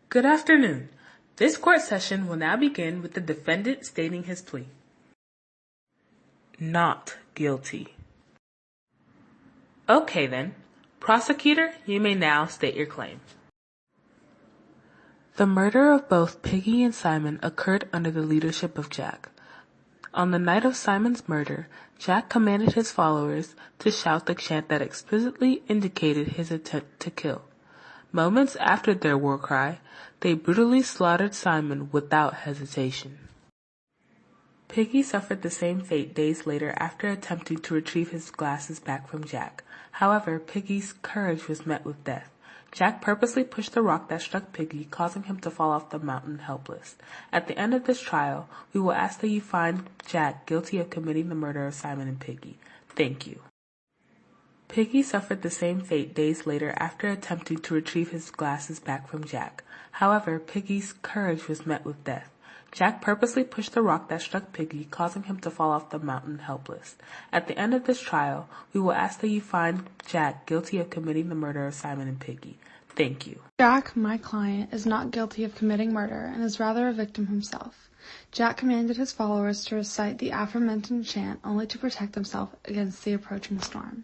Good afternoon. This court session will now begin with the defendant stating his plea. Not guilty. Okay then. Prosecutor, you may now state your claim. The murder of both Piggy and Simon occurred under the leadership of Jack. On the night of Simon's murder, Jack commanded his followers to shout the chant that explicitly indicated his intent to kill. Moments after their war cry, they brutally slaughtered Simon without hesitation. Piggy suffered the same fate days later after attempting to retrieve his glasses back from Jack. However, Piggy's courage was met with death. Jack purposely pushed the rock that struck Piggy, causing him to fall off the mountain helpless. At the end of this trial, we will ask that you find Jack guilty of committing the murder of Simon and Piggy. Thank you. Piggy suffered the same fate days later after attempting to retrieve his glasses back from Jack. However, Piggy's courage was met with death. Jack purposely pushed the rock that struck Piggy, causing him to fall off the mountain helpless. At the end of this trial, we will ask that you find Jack guilty of committing the murder of Simon and Piggy. Thank you. Jack, my client, is not guilty of committing murder and is rather a victim himself. Jack commanded his followers to recite the aforementioned chant only to protect himself against the approaching storm.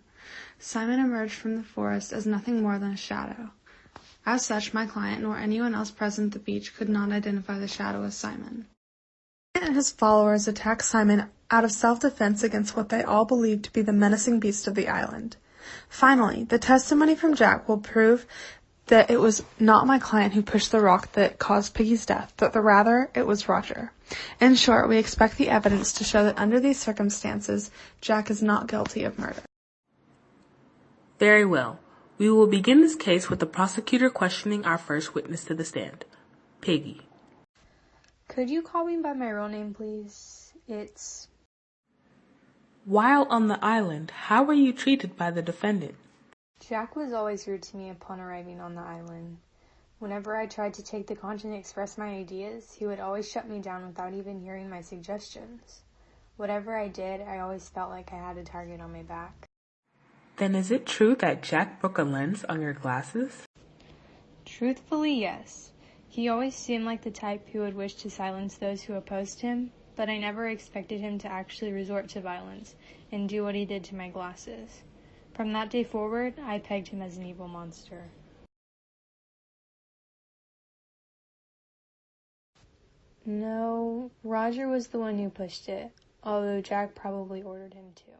Simon emerged from the forest as nothing more than a shadow. As such, my client nor anyone else present at the beach could not identify the shadow as Simon. Jack and his followers attacked Simon out of self-defense against what they all believed to be the menacing beast of the island. Finally, the testimony from Jack will prove that it was not my client who pushed the rock that caused Piggy's death, but rather it was Roger. In short, we expect the evidence to show that under these circumstances, Jack is not guilty of murder. Very well. We will begin this case with the prosecutor questioning our first witness to the stand, Piggy. Could you call me by my real name, please? It's... While on the island, how were you treated by the defendant? Jack was always rude to me upon arriving on the island. Whenever I tried to take the continent and express my ideas, he would always shut me down without even hearing my suggestions. Whatever I did, I always felt like I had a target on my back. Then is it true that Jack broke a lens on your glasses? Truthfully, yes. He always seemed like the type who would wish to silence those who opposed him, but I never expected him to actually resort to violence and do what he did to my glasses. From that day forward, I pegged him as an evil monster. No, Roger was the one who pushed it, although Jack probably ordered him to.